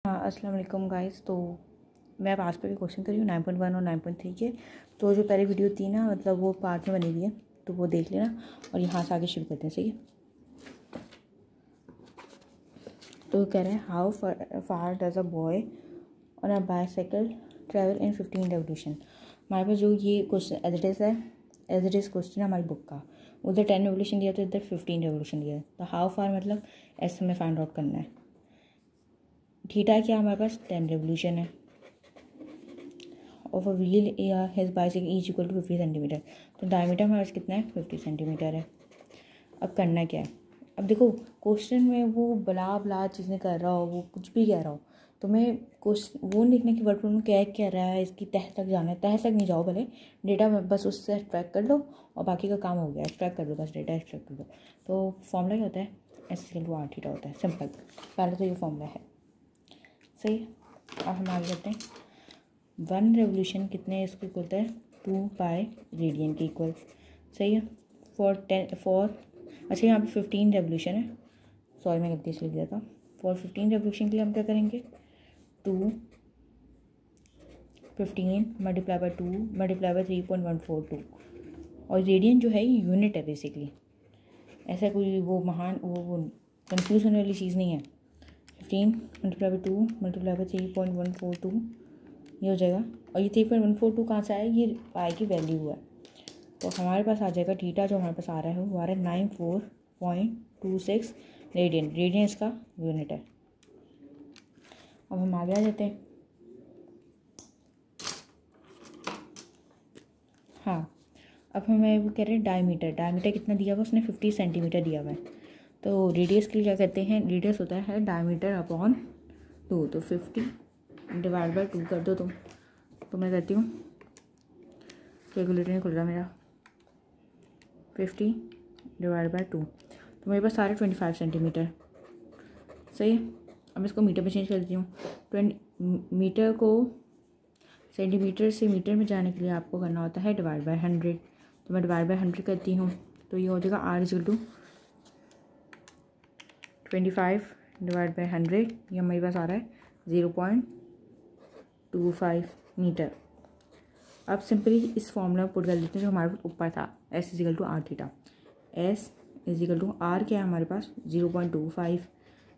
हाँ, अस्सलाम वालेकुम गाइस। तो मैं अब आज पे क्वेश्चन कर रही हूँ 9.1 और 9.3 के। तो जो पहले वीडियो थी ना, मतलब वो पार्ट में बनी हुई है, तो वो देख लेना और यहाँ से आगे शुरू करते हैं। सही है। तो कह रहे हैं how far does a boy on a bicycle travel in 15 revolution. हमारे पास जो ये question as it is question है हमारी बुक का। उधर 10 रेवोल्यूशन दिया तो इधर 15 रेवोल्यूशन दिया है। तो हाउ फार मतलब ऐसे हमें फाइंड आउट करना है। थीटा क्या हमारे पास 10 रेवोल्यूशन है। Of a wheel has bicycle each equal to 50 centimetre. तो डायमीटर हमारे पास कितना है 50 सेंटीमीटर है। अब करना क्या है। अब देखो क्वेश्चन में वो बला बला चीज़ें कर रहा हो, वो कुछ भी कह रहा हो, तो मैं क्वेश्चन वो लिखने की वर्ड में क्या कह रहा है, इसकी तह तक जाना है। तह तक नहीं जाओ, भले डेटा बस उससे एक्सट्रैक्ट कर लो और बाकी का काम हो गया। एक्सट्रैक्ट कर दो, बस डेटा एक्सट्रैक्ट कर दो। तो फॉर्मूला क्या होता है, S/R थीटा होता है। सिंपल, पहले तो ये फॉर्मूला है। सही। अब हम आगे करते हैं। 1 रेवोल्यूशन कितने इसको इक्वल होता है 2 पाई रेडियन के इक्वल। सही है। अच्छा यहाँ पे 15 रेवोल्यूशन है। सॉरी मैं गलती से लिख दिया था। फॉर 15 रेवोल्यूशन के लिए हम क्या करेंगे 2 15 मल्टीप्लाई बाई 2 मल्टीप्लाई बाई 3.142। और रेडियन जो है ये यूनिट है बेसिकली। ऐसा कोई वो महान वो कंफ्यूज होने वाली चीज़ नहीं है। 15 मल्टीप्लाई बाई 2 मल्टीप्लाई बाई 3.142 ये हो जाएगा। और ये 3.142 कहाँ से आया, ये पाई की वैल्यू है। तो हमारे पास आ जाएगा थीटा जो हमारे पास आ रहा है वो आ रहा है 94.26 रेडियन। रेडियन इसका यूनिट है। अब हम आगे आ जाते हैं। हाँ, अब हमें वो कह रहे हैं डायमीटर कितना दिया हुआ उसने 50 सेंटीमीटर दिया हुआ है। तो रेडियस के लिए क्या कहते हैं, रेडियस होता है डायमीटर अपॉन 2। तो 50 डिवाइड बाई 2 कर दो तुम। तो मैं करती हूँ, कैलकुलेटर नहीं खुल रहा मेरा। 50 डिवाइड बाई 2 तो मेरे पास आ रहा है 25 सेंटीमीटर। सही है। अब इसको मीटर में चेंज कर देती हूँ। 20 मीटर को सेंटीमीटर से मीटर में जाने के लिए आपको करना होता है डिवाइड बाई 100। तो मैं डिवाइड बाई 100 करती हूँ। तो ये हो जाएगा R/25 डिवाइड बाई 100। ये मेरे पास आ रहा है 0.25 मीटर। अब सिंपली इस फॉर्मूला में पुट कर देते हैं जो हमारे ऊपर था, S/R थीटा। S/R क्या है हमारे पास 0.25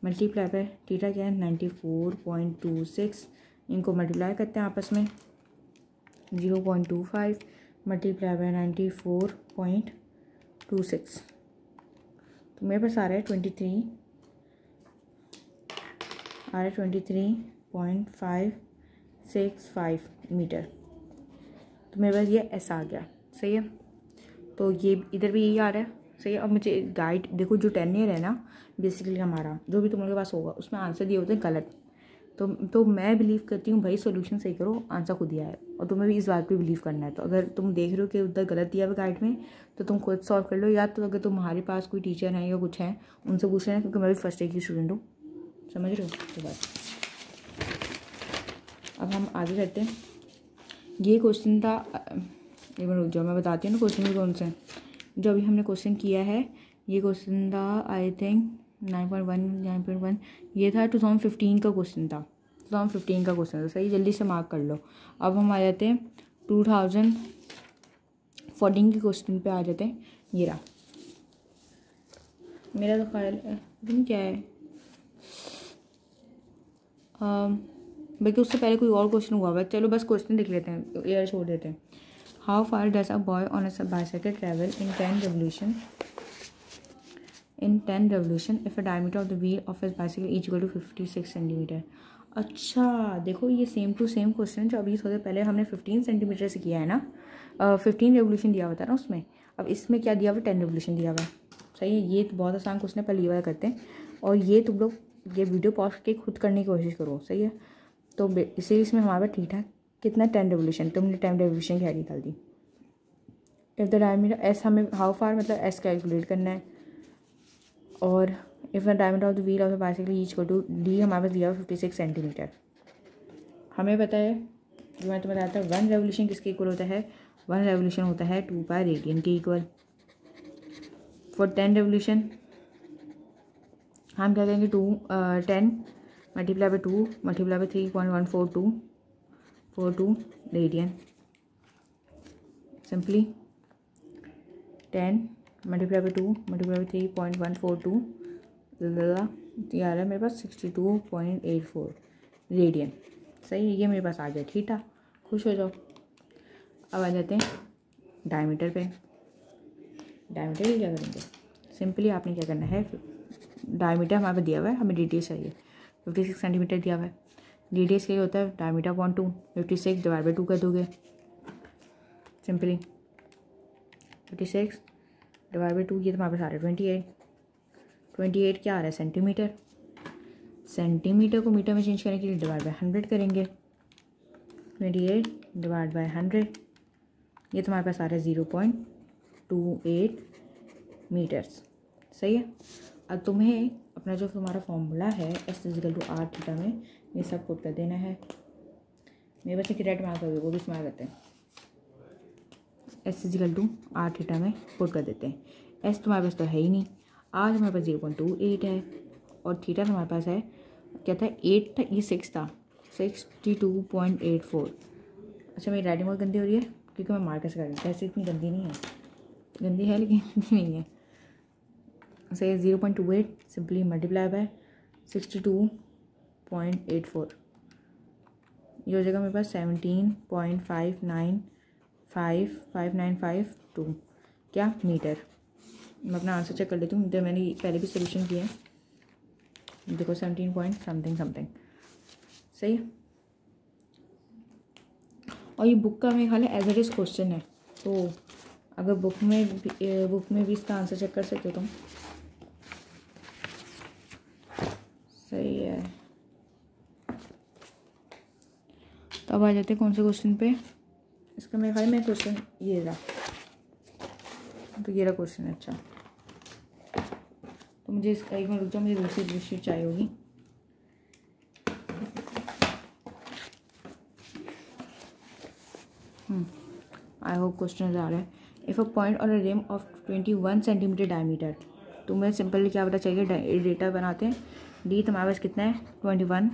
मल्टीप्लाई बाय थीटा क्या है 94.26। इनको मल्टीप्लाई करते हैं आपस में। 0.25 मल्टीप्लाई बाय 94.26 तो मेरे पास आ रहा है 23.565 मीटर। तो मेरे पास ये S आ गया। सही है। तो ये इधर भी यही आ रहा है। सही है। अब मुझे गाइड देखो, जो 10 ईयर है ना बेसिकली हमारा जो भी तुम्हारे पास होगा उसमें आंसर दिए होते हैं गलत। तो मैं बिलीव करती हूँ भाई सोल्यूशन सही करो, आंसर खुद दिया है। और तुम्हें भी इस बात पे बिलीव करना है। तो अगर तुम देख रहे हो कि उधर गलत दिया हुआ गाइड में तो तुम खुद सॉल्व कर लो, या तो अगर तुम्हारे पास कोई टीचर है या कुछ है उनसे पूछ लेना, क्योंकि मैं भी फर्स्ट ईयर की स्टूडेंट हूँ। समझ रहे हो। तो बस अब हम आगे करते हैं। ये क्वेश्चन था, एक मिनट रुक जाओ मैं बताती हूँ ना क्वेश्चन भी कौन से हैं। जो अभी हमने क्वेश्चन किया है ये क्वेश्चन था आई थिंक 9.1 ये था 2015 का क्वेश्चन था। 2015 का क्वेश्चन था। सही, जल्दी से मार्क कर लो। अब हम आ जाते हैं 2014 के क्वेश्चन पे आ जाते हैं। ये रहा मेरा तो ख्याल क्या है बल्कि उससे पहले कोई और क्वेश्चन हुआ हुआ। चलो बस क्वेश्चन लिख लेते हैं, एयर छोड़ देते हैं। How far does a boy on a bicycle travel in 10 revolution if a diameter of the wheel of his bicycle is equal to 56 centimetre. अच्छा देखो, ये सेम टू सेम क्वेश्चन जो अभी थोड़े पहले हमने 15 सेंटीमीटर से किया है ना। 15 रेवोल्यूशन दिया हुआ था ना उसमें। अब इसमें क्या दिया हुआ 10 रेवोल्यूशन दिया हुआ है। सही है। ये तो बहुत आसान क्वेश्चन है, पहले ये वाला करते हैं। और ये तुम लोग ये वीडियो पॉज के खुद करने की कोशिश करो। सही है। तो इसीलिए इसमें हमारा थीटा कितना 10 रेवोल्यूशन, तुमने 10 रेवोल्यूशन की निकाल दी। इफ द डायमीटर एस, हमें हाउ फार मतलब एस कैलकुलेट करना है। और if the diameter of the wheel of the bicycle is equal to D हमारे पास दिया हुआ 56 सेंटीमीटर। हमें पता है जो मैं तुम्हें बताया था 1 रेवोल्यूशन किसके इक्वल होता है, 1 रेवोल्यूशन होता है 2 पाई रेडियन के इक्वल। फॉर 10 रेवोल्यूशन हम क्या करेंगे 10 multiply by 2 multiply by 3.142 radian. Simply 10 multiply by 2 multiply by 3.142 ये आ रहा है मेरे पास 62.84 रेडियन। सही है, ये मेरे पास आ गया थीटा। खुश हो जाओ। अब आ जाते हैं डायमीटर पे। डायमीटर की क्या करेंगे, सिंपली आपने क्या करना है, डायमीटर हमारे पास दिया हुआ है, हमें रेडियस चाहिए 56 सेंटीमीटर दिया हुआ है। रेडियस क्या होता है, डायमीटर अपॉन 2, 56 डिवाइड बाई 2 कर दोगे। सिंपली 56 डिवाइड बाई 2, ये तुम्हारे पास आ रहा है 28। 28 क्या आ रहा है, सेंटीमीटर। सेंटीमीटर को मीटर में चेंज करने के लिए डिवाइड बाई 100 करेंगे। 28 डिवाइड बाई 100, ये तुम्हारे पास आ रहा है 0.28 मीटर्स। सही है। अब तुम्हें अपना जो तुम्हारा फॉर्मूला है S=R थीटा में ये सब पुट कर देना है। मेरे बच्चे की रेट में आता है वो भी इस्तेमाल करते हैं। S=R थीटा में पुट कर देते हैं। S तुम्हारे पास तो है ही नहीं, R हमारे पास 0.28 है और थीटा तुम्हारे पास है क्या था, 8 था, ये 6 था, 62.84। अच्छा मेरी राइटिंग बहुत गंदी हो रही है क्योंकि मैं मार्कस कर रही हूँ। ऐसे इतनी गंदी नहीं है, गंदी है लेकिन गंदी नहीं है। सही है, 0.28 सिंपली मल्टीप्लाई बाय 62.84, ये हो जाएगा मेरे पास 17.5952 क्या मीटर। मैं अपना आंसर चेक कर लेती हूँ, इधर मैंने पहले भी सोल्यूशन किया है। देखो 17 पॉइंट समथिंग समथिंग। सही है। और ये बुक का मेरे ख्याल है एज इट इज़ क्वेश्चन है, तो अगर बुक में भी इसका आंसर चेक कर सकते हो तुम। सही है। तो अब आ जाते हैं कौन से क्वेश्चन पे। इसका मेरे ख्याल में क्वेश्चन ये रहा, तो ये रहा क्वेश्चन। अच्छा तो मुझे इसका एक मिनट रुक जाओ, मुझे दूसरी शीट चाहिए होगी। आई होप क्वेश्चन आ रहा है। इफ़ अ पॉइंट और अ रिम ऑफ 21 सेंटीमीटर डायमीटर, तो मैं सिंपली क्या पता चाहिए, डेटा बनाते हैं। डी तुम्हारे पास कितना है, 21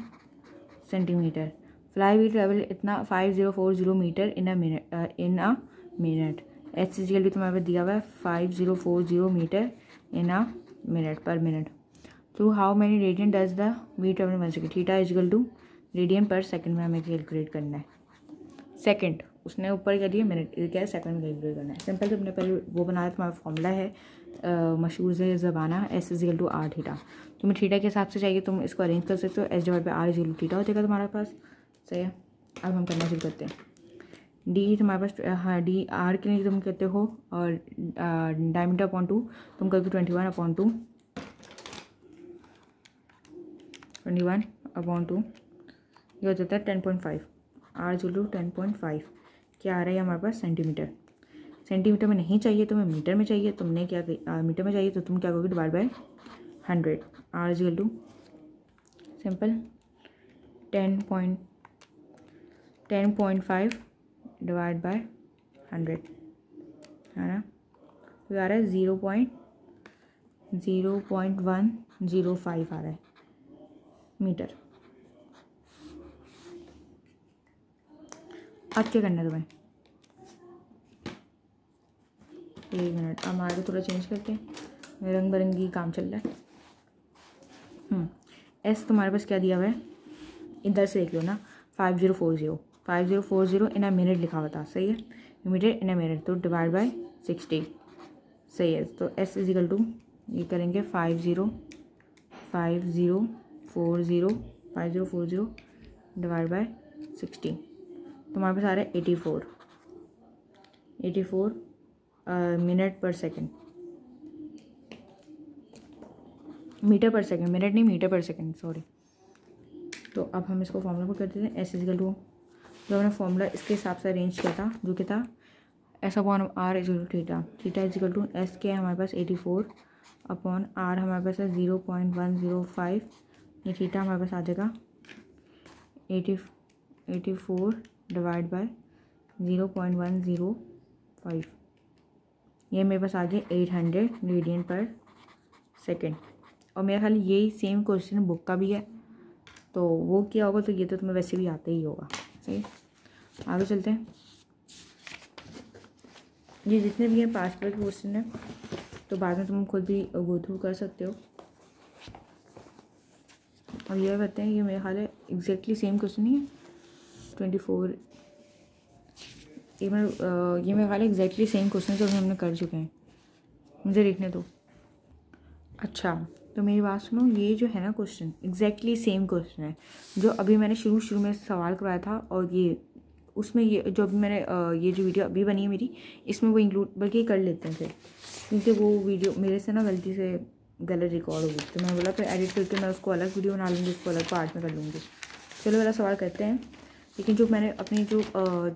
सेंटीमीटर। फ्लाई व्हील ट्रेवल इतना 5040 metre in a minute. H=, तुम्हारे पास दिया हुआ है 5040 metre in a minute per minute. Through how many radian does the wheel travel 1 second. Theta equal to radian per second में हमें कैलकुलेट करना है। सेकंड उसने ऊपर क्या दिया, मिनट, क्या है सेकंड में कैलकुलेट करना है। सिंपल तुमने पहले वो बनाया, तुम्हारा फॉर्मूला है मशहूर से ज़बाना S=R थीटा। तुम्हें थीटा के हिसाब से चाहिए, तुम इसको अरेंज कर सकते हो। S/R थीटा हो जाएगा तुम्हारे पास। सही है। अब हम करना शुरू करते हैं। डी तुम्हारे पास, हाँ डी आर के लिए तुम कहते हो, और डायमीटर अपॉन 2 तुम करते हो 21/2, 21/2 ये हो जाता है 10.5। R=10.5 क्या आ रहा है हमारे पास, सेंटीमीटर। सेंटीमीटर में नहीं चाहिए तुम्हें, मीटर में चाहिए। तुमने क्या मीटर में चाहिए तो तुम क्या करोगे, divide by 100। R= simple 10.5 divide by 100 है ना, तो आ रहा है 0.0105 आ रहा है मीटर। अब क्या करना है तुम्हें, एक मिनट, अब हमारे को थोड़ा चेंज करते हैं, रंग बिरंगी काम चल रहा है। एस तुम्हारे पास क्या दिया हुआ है, इधर से देख लो ना, 5040 इन अ मिनट लिखा हुआ था। सही है, मीटर इन अ मिनट, तो डिवाइड बाय 60। सही है। तो S=, ये करेंगे 5040 डिवाइड बाय 60, तुम्हारे पास आ रहा है 84 मिनट पर सेकेंड, मीटर पर सेकेंड, मिनट नहीं मीटर पर सेकेंड, सॉरी। तो अब हम इसको फॉर्मूला को कर देते हैं। S=, जो हमने फॉर्मूला इसके हिसाब से अरेंज किया था, जो कि था S/R theta. Theta equal S के हमारे पास 84/R हमारे पास है 0.105। ये थीटा हमारे पास आ जाएगा 84 डिवाइड बाय 0.105, ये मेरे पास आ गया 800 रेडियन पर सेकेंड। और मेरा ख्याल यही सेम क्वेश्चन बुक का भी है, तो वो किया होगा, तो ये तो तुम्हें वैसे भी आता ही होगा। सही, आगे चलते हैं। ये जितने भी हैं पास्ट के क्वेश्चन हैं, तो बाद में तुम खुद भी गो थ्रू कर सकते हो। और ये कहते हैं, ये मेरे ख्याल है एग्जैक्टली सेम क्वेश्चन नहीं है 24, ये मेरे ख्याल है एग्जैक्टली सेम क्वेश्चन जो हमने कर चुके हैं, मुझे देखने दो। अच्छा, तो मेरी बात सुनो, ये जो है ना क्वेश्चन एग्जैक्टली सेम क्वेश्चन है जो अभी मैंने शुरू में सवाल करवाया था, और ये उसमें ये जो अभी मैंने ये जो वीडियो अभी बनी है मेरी, इसमें वो इंक्लूड बल्कि कर लेते हैं फिर, क्योंकि वो वीडियो मेरे से ना गलती से गलत रिकॉर्ड हो गई, तो मैंने बोला फिर एडिट करके मैं उसको अलग वीडियो बना लूँगी, उसको अलग पार्ट में कर लूँगी। चलो वाला सवाल करते हैं। लेकिन जो मैंने अपनी जो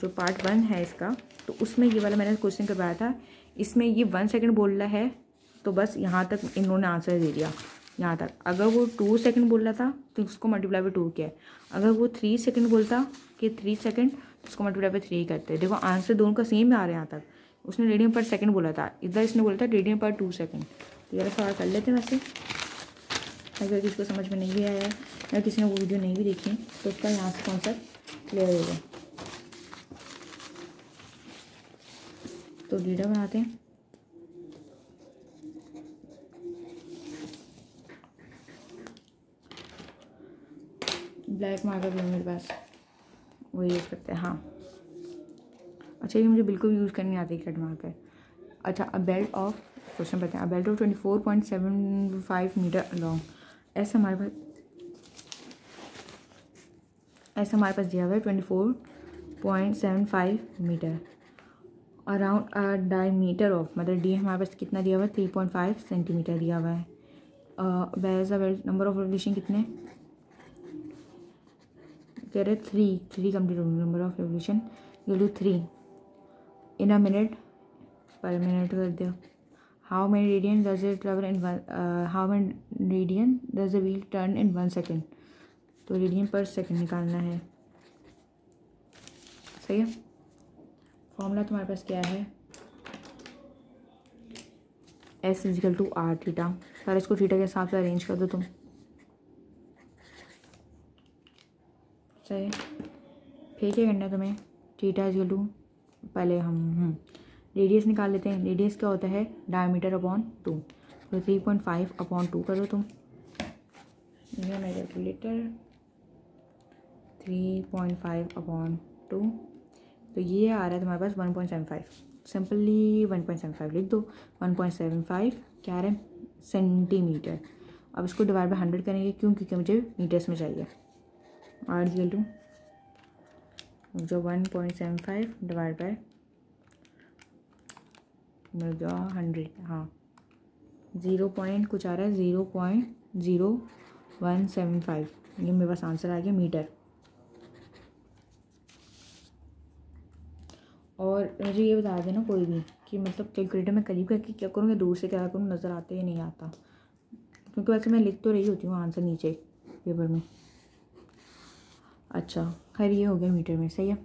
पार्ट 1 है इसका, तो उसमें ये वाला मैंने क्वेश्चन करवाया था, इसमें ये 1 सेकेंड बोल रहा है, तो बस यहाँ तक इन्होंने आंसर दे दिया यहाँ तक। अगर वो 2 सेकेंड बोल रहा था तो उसको मल्टीप्लाई बाई 2 किया है। अगर वो 3 सेकेंड बोलता कि 3 सेकेंड, तो उसको मल्टीप्लाई बाई 3 करते हैं। देखो आंसर दोनों का सेम आ रहा है यहाँ तक। उसने रेडियन पर सेकेंड बोला था, इधर इसने बोला था रेडियन पर 2 सेकेंड। तो ये सवाल कर लेते हैं। वैसे अगर किसी को समझ में नहीं भी आया या किसी ने वो वीडियो नहीं भी देखी, तो उसका यहाँ से कॉन्सेप्ट क्लियर होगा। तो रीडर बनाते हैं। ब्लैक मार्कर भी है मेरे पास, वो यूज़ करते हैं। हाँ, अच्छा, ये मुझे बिल्कुल यूज़ करनी आती है रेड मार्कर। अच्छा, अ बेल्ट ऑफ क्वेश्चन पढ़ते हैं। A belt of 24.75 metre long, ऐसा हमारे पास दिया हुआ है 24.75 metre. Around a diameter of, मतलब डी हमारे पास कितना दिया हुआ है 3.5 सेंटीमीटर दिया हुआ है। बेल्ट नंबर ऑफ रेवोल्यूशन कितने कह रहे 3 कंप्लीट होंगे। Number of revolution you do 3 in a minute, per minute कर दो। How many radian does it travel in how many radian does the wheel turn in 1 second. तो radian पर second निकालना है। सही है। फॉर्मूला तुम्हारे पास क्या है, S is equal to R theta. पहले इसको थीटा के हिसाब से अरेंज कर दो तुम। सही है। फिर क्या करना है तुम्हें, थीटा इजिकल टू, पहले हम रेडियस निकाल लेते हैं। रेडियस क्या होता है, डायमीटर अपॉन 2, तो 3.5 अपॉन 2 करो तुम। ये मेरा कैलकुलेटर 3.5 अपॉन 2, तो ये आ रहा है तुम्हारे पास 1.75। सिंपली 1.75 लिख दो। 1.75 क्या आ रहा है, सेंटीमीटर। अब इसको डिवाइड बाय 100 करेंगे, क्यों, क्योंकि मुझे मीटर्स में चाहिए। आर इक्वल टू जो 1.75 डिवाइड बाय मिल गया 100। हाँ, 0 पॉइंट कुछ आ रहा है, 0.0175। ये मेरे पास आंसर आ गया मीटर। और मुझे ये बता देना कोई भी कि मतलब कैलकुलेटर में करीब करके क्या करूँ या दूर से क्या करूँ, नज़र आता या नहीं आता, क्योंकि वैसे मैं लिख तो रही होती हूँ आंसर नीचे पेपर में। अच्छा, खैर ये हो गया मीटर में। सही है।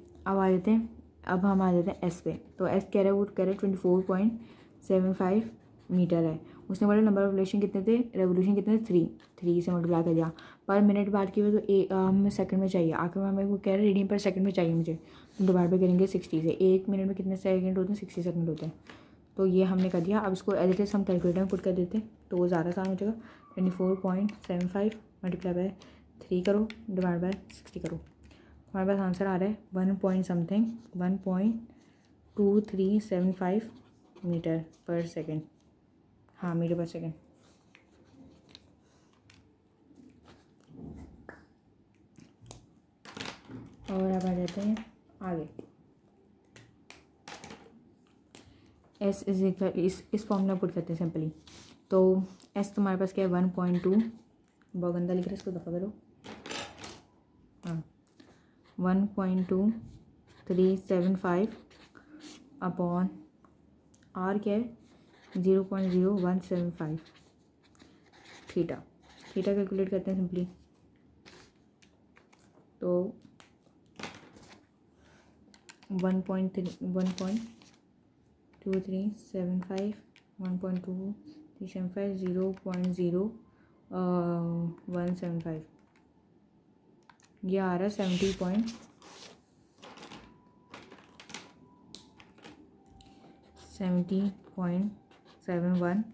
अब हम आ जाते हैं एस पे। तो एस कह रहा है, वो कह रहा है 24.75 मीटर है। उसने बोला नंबर ऑफ रेवोल्यूशन कितने थे, रेवोल्यूशन कितने थे 3 से मल्टीप्लाई कर दिया। पर मिनट बात की हुई तो हमें सेकंड में चाहिए। आखिर में हमें वो कह रहे हैं रेडियन पर सेकंड में चाहिए मुझे, तो डिवाइड पे करेंगे 60 से। 1 मिनट में कितने सेकंड होते हैं, 60 सेकंड होते हैं। तो ये हमने कर दिया। अब इसको एज इट इज हम कैलकुलेटर में पुट कर देते हैं, तो वो ज़्यादा आसान हो जाएगा। 24.75 मल्टीप्लाई बाय 3 करो, डिवाइड बाय 60 करो। हमारे पास आंसर आ रहा है 1.2375 मीटर पर सेकेंड। हाँ, मीटर पर सेकेंड। और अब आ जाते हैं आगे। एस इज इक्वल, इस फॉर्मूला पुट करते हैं सिंपली। तो एस तुम्हारे पास क्या है 1.2, बहुत गंदा लिख रहा है, इसको दफ़ा करो। हाँ, 1.2375 अपॉन आर क्या है 0.0175 थीटा। कैलकुलेट करते हैं सिंपली। तो 1.2375 0.0175 ये आ रहा है 70.71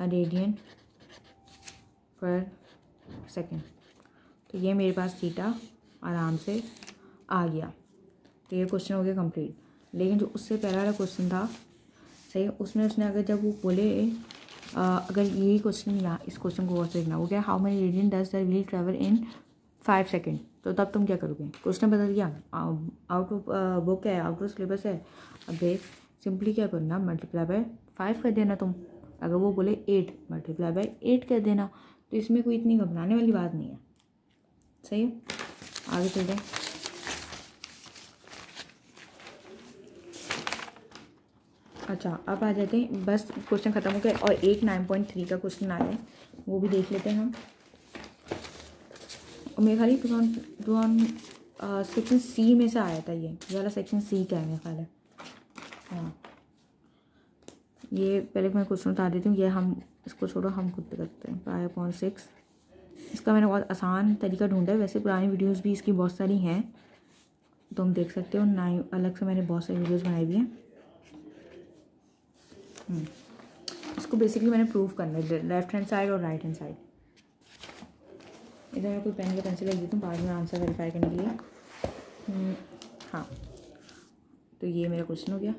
रेडियन पर सेकेंड। तो ये मेरे पास थीटा आराम से आ गया। तो ये क्वेश्चन हो गया कंप्लीट। लेकिन जो उससे पहला वाला क्वेश्चन था सही, उसमें उसने अगर जब वो बोले अगर यही क्वेश्चन या इस क्वेश्चन को वैसे देखना, वो क्या how many radian does the wheel travel in 5 second, तो तब तुम क्या करोगे? क्वेश्चन बदल गया, आउट ऑफ बुक है, आउट ऑफ सिलेबस है। अब सिंपली क्या करना, मल्टीप्लाई बाय 5 कर देना तुम। अगर वो बोले 8, मल्टीप्लाई बाय 8 कर देना। तो इसमें कोई इतनी घबराने वाली बात नहीं है। सही है, आगे चलते हैं। अच्छा, अब आ जाते हैं, बस क्वेश्चन ख़त्म हो गया। और एक 9.3 का क्वेश्चन आया है, वो भी देख लेते हैं हम। और मेरे ख्याल सेक्शन सी में से आया था ये वाला। सेक्शन सी का है मेरे ख्याल है। हाँ, ये पहले मैं क्वेश्चन बता देती हूँ। ये हम इसको छोड़ो, हम खुद करते हैं। π/6 इसका मैंने बहुत आसान तरीका ढूंढा है। वैसे पुरानी वीडियोस भी इसकी बहुत सारी हैं, तुम देख सकते हो। 9 अलग से मैंने बहुत सारी वीडियोस बनाई हुई हैं। इसको बेसिकली मैंने प्रूव करना है, लेफ्ट हैंड साइड और राइट हैंड साइड। इधर मैं कोई पेन या पेंसिल लग देती हूँ बाद में आंसर वेरीफाई करने के लिए। हाँ, तो ये मेरा क्वेश्चन हो गया।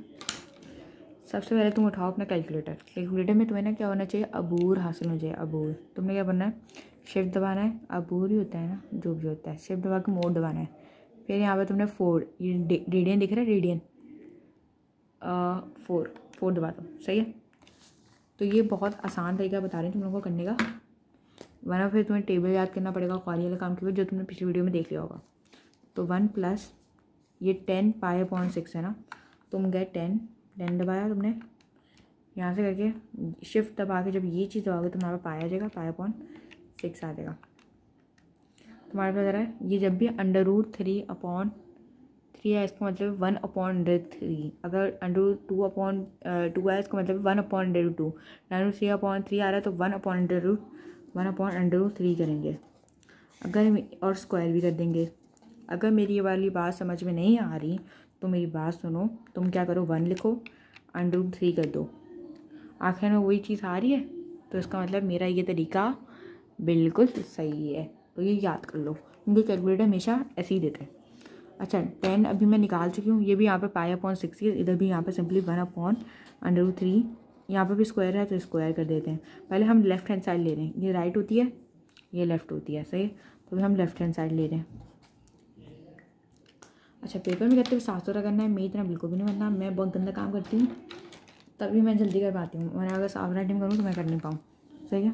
सबसे पहले तुम उठाओ अपना कैलकुलेटर। कैलकुलेटर में तुम्हें ना क्या होना चाहिए, अबूर हासिल हो जाए। अबूर तुमने क्या करना है, शिफ्ट दबाना है। अबूर ही होता है ना, जो भी होता है, शिफ्ट दबा के मोड दबाना है। फिर यहाँ पर तुमने 4, ये रेडियन दिख रहा है, रेडियन 4 दबा दो। सही है। तो ये बहुत आसान तरीका बता रहे हैं तुम लोगों को करने का, वरना फिर तुम्हें टेबल याद करना पड़ेगा क्वारी वाले काम के लिए, जो तुमने पिछली वीडियो में देख लिया होगा। तो 1 प्लस ये 10 π/6 है ना, तुम गए 10 दबाया तुमने, यहाँ से करके शिफ्ट दबा के जब ये चीज़ दबाओगे तो तुम्हारे पास पाया जाएगा, π/6 आ जाएगा तुम्हारे पास। आ रहा है ये जब भी √3/3 है, इसका मतलब 1/3। अगर √2/2 है, इसका मतलब 1/√2। √3/3 आ रहा है तो 1/√3 करेंगे। अगर और स्क्वायर भी कर देंगे। अगर मेरी ये वाली बात समझ में नहीं आ रही तो मेरी बात सुनो, तुम क्या करो, 1 लिखो, √3 कर दो, आखिर में वही चीज़ आ रही है, तो इसका मतलब मेरा ये तरीका बिल्कुल सही है। तो ये याद कर लो, क्योंकि कैलकुलेटर हमेशा ऐसे ही देते हैं। अच्छा, 10 अभी मैं निकाल चुकी हूँ। ये भी यहाँ पे π/6 है, इधर भी यहाँ पे सिंपली 1/√3। यहाँ पे भी स्क्वायर है तो स्क्वायर कर देते हैं। पहले हम लेफ्ट हैंड साइड ले रहे हैं, ये राइट होती है, ये लेफ़्ट होती है। सही, तो हम लेफ्ट हैंड साइड ले रहे हैं। अच्छा, पेपर में कहते हुए साफ सुथरा करना है, मेरी इतना बिल्कुल भी नहीं बनना। मैं बहुत गंदा काम करती हूँ, तभी मैं जल्दी कर पाती हूँ, वरना अगर साफ राइटिंग करूँ तो मैं कर नहीं पाऊँ। सही है।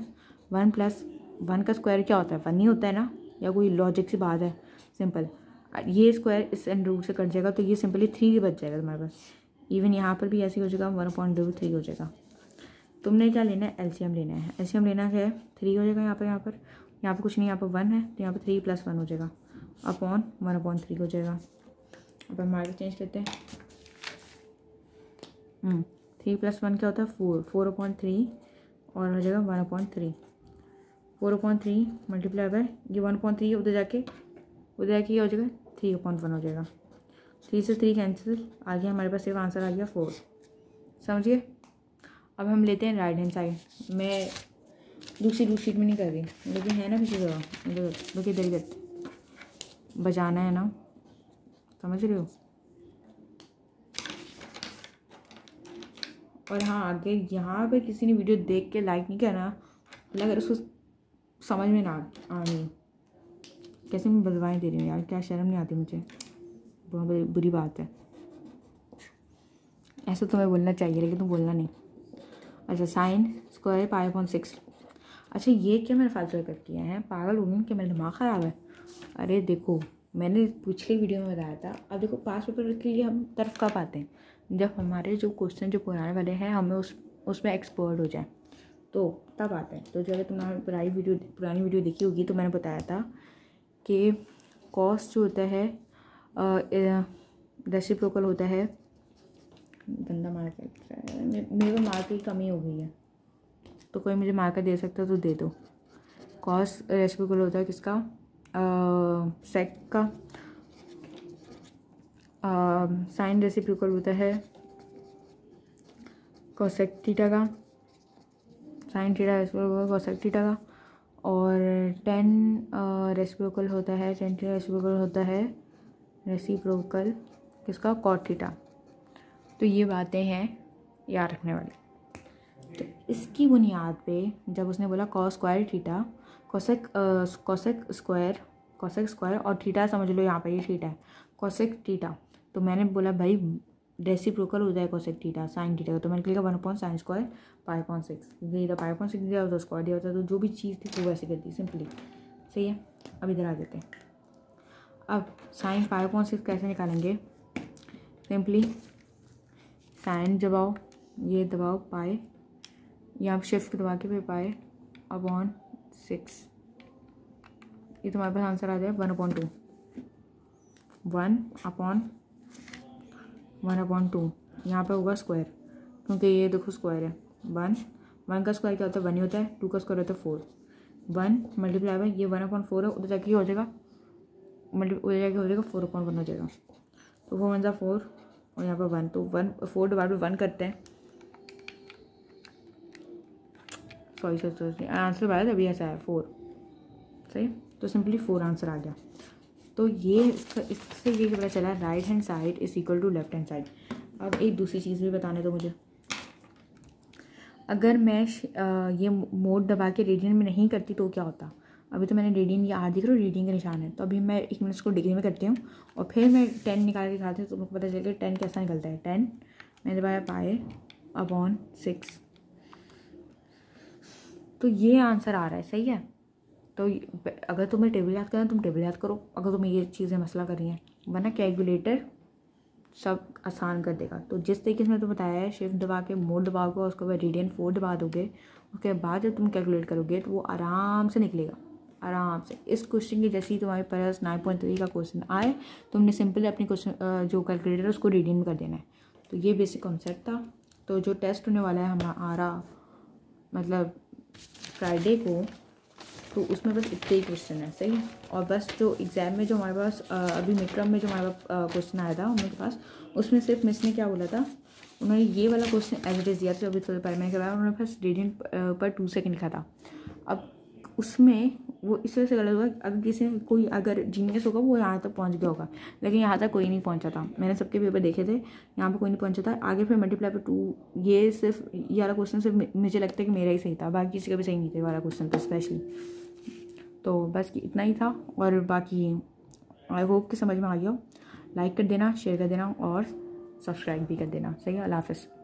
1 + 1 का स्क्वायर क्या होता है, 1 ही होता है ना, या कोई लॉजिक सी बात है, सिंपल। ये स्क्वायर इस √, से कट जाएगा तो ये सिंपली 3 बच जाएगा तुम्हारे पास। इवन यहाँ पर भी ऐसे हो जाएगा, 1/√3 हो जाएगा। तुमने क्या लेना है, एलसीएम लेना है। एलसीएम लेना है 3 हो जाएगा। यहाँ पर कुछ नहीं, यहाँ पर 1 है तो यहाँ पर 3 + 1 हो जाएगा, अपॉन 1/3 हो जाएगा। अब हम आगे चेंज करते हैं। 3 + 1 क्या होता है, 4/3 और हो जाएगा 1/3। 4/3 मल्टीप्लाई बाय ये 1/3, उधर जाके ये हो जाएगा 3/1 हो जाएगा। 3 से 3 कैंसिल, आ गया हमारे पास, सिर्फ आंसर आ गया 4। समझिए। अब हम लेते हैं राइट हैंड साइड। मैं दूसरी शीट में नहीं कर रही, लेकिन है ना किसी जगह, देखिए इधर बजाना है ना, समझ रहे हो। और हाँ, आगे यहाँ पे किसी ने वीडियो देख के लाइक नहीं किया ना, अगर उसको समझ में ना आनी, कैसे मैं बदवाएँ दे रही हूँ यार, क्या शर्म नहीं आती मुझे, बहुत बुरी बात है। ऐसा तुम्हें बोलना चाहिए, लेकिन तुम बोलना नहीं। अच्छा, sin स्क्वायर π/6। अच्छा, ये क्या मैंने फालतू हरकत किया है, पागल हो गई क्या, मेरा दिमाग ख़राब है। अरे देखो, मैंने पिछले वीडियो में बताया था। अब देखो, पास पेपर के लिए हम तरफ कब आते हैं, जब हमारे जो क्वेश्चन जो पुराने वाले हैं हमें उसमें एक्सपर्ट हो जाए, तो तब आते हैं। तो जो अगर तुमने पुरानी वीडियो देखी होगी तो मैंने बताया था कि कॉस्ट जो होता है रेसिप्रोकल होता है। गंदा मार्कर, मेरे को मार्कर की कमी हो गई है, तो कोई मुझे मार्कर दे सकता है तो दे दो। कॉस्ट रेसिप्रोकल होता है किसका, सेक का साइन रेसिप्रोकल होता है कोसेक थीटा का, sine theta reciprocal cosec theta का, और टेन रेसिप्रोकल होता है, टेन थीटा रेसिप्रोकल होता है रेसिप्रोकल किसका, कॉट थीटा। तो ये बातें हैं याद रखने वाली। तो इसकी बुनियाद पे जब उसने बोला cos square theta, cosec square और थीटा समझ लो यहाँ पे ये थीटा है, कोसेक थीटा, तो मैंने बोला भाई रेसिप्रोकल होता है कोसेक थीटा साइन थीटा का, तो मैंने लिखा 1/sin स्क्वायर π/6, क्योंकि इधर π/6 दिया होता स्क्वायर दिया होता, तो जो भी चीज़ थी वो वैसे कर दी सिंपली। सही है, अब इधर आ जाते हैं। अब साइन π/6 कैसे निकालेंगे, सिंपली साइन दबाओ, ये दबाओ पाए, यहाँ शिफ्ट दबा के फिर π/6, ये तुम्हारे पास आंसर आ जाए 1/2, 1/2, यहाँ पे होगा स्क्वायर, क्योंकि ये देखो स्क्वायर है, 1 का स्क्वायर क्या होता है 1 ही होता है, 2 का स्क्वायर होता है 4, 1 मल्टीप्लाई बाय ये 1/4 है, उधर जाके हो जाएगा उधर जाके हो जाएगा 4/1 हो जाएगा, तो 4 1 4 और यहाँ पर 1, तो 4 डिवाइड बाई 1 करते हैं, सॉरी आंसर बताया तभी ऐसा है 4, सही, तो सिंपली 4 आंसर आ गया। तो ये इससे ये पता चला right hand side is equal to left hand side. अब एक दूसरी चीज़ भी बताने दो मुझे, अगर मैं ये मोड दबा के रेडियन में नहीं करती तो क्या होता, अभी तो मैंने रेडियन ये आगे करो रेडियन का निशान है, तो अभी मैं 1 मिनट को डिग्री में करती हूँ और फिर मैं 10 निकाल के खाती हूँ, तो मुझे पता चलेगा 10 कैसा निकलता है, 10 मैंने दबाया π/6, तो ये आंसर आ रहा है। सही है, तो अगर तुम्हें टेबल याद करना तुम टेबल याद करो, अगर तुम्हें ये चीज़ें मसला कर रही हैं, वरना कैलकुलेटर सब आसान कर देगा। तो जिस तरीके से मैं तुम्हें बताया है, शिफ्ट दबा के मोड दबाओगे, उसके बाद रेडियन 4 दबा दोगे, उसके बाद जब तुम कैलकुलेट करोगे तो वो आराम से निकलेगा, आराम से। इस क्वेश्चन की जैसे ही तुम्हारे पास 9.3 का क्वेश्चन आए, तुमने सिंपल अपनी क्वेश्चन जो कैलकुलेटर है उसको रेडियन में कर देना है। तो ये बेसिक कॉन्सेप्ट था। तो जो टेस्ट होने वाला है हमारा मतलब फ्राइडे को, तो उसमें बस इतने ही क्वेश्चन है। सही है, और बस जो एग्ज़ाम में जो हमारे पास अभी मिड टर्म में जो हमारे पास क्वेश्चन आया था उनके पास, उसमें सिर्फ मिस ने क्या बोला था, उन्होंने ये वाला क्वेश्चन एज इट इज़ दिया था, अभी थोड़े पहले मैंने करवाया, उन्होंने बस रेडियन पर 2 सेकंड लिखा था। अब उसमें वो इस वजह से गलत हुआ, अगर किसी ने कोई अगर जीनियस होगा वो यहाँ तक पहुँच गया होगा, लेकिन यहाँ तक कोई नहीं पहुँचा था। मैंने सबके पेपर देखे थे, यहाँ पे कोई नहीं पहुँचा था। आगे फिर मल्टीप्लाई पर 2, ये सिर्फ ये वाला क्वेश्चन सिर्फ मुझे लगता है कि मेरा ही सही था, बाकी किसी का भी सही नहीं था वाला क्वेश्चन तो स्पेशली। तो बस इतना ही था, और बाकी आई होप कि समझ में आ गया हो। लाइक कर देना, शेयर कर देना और सब्सक्राइब भी कर देना। सही है, अल्लाह हाफ़िज़।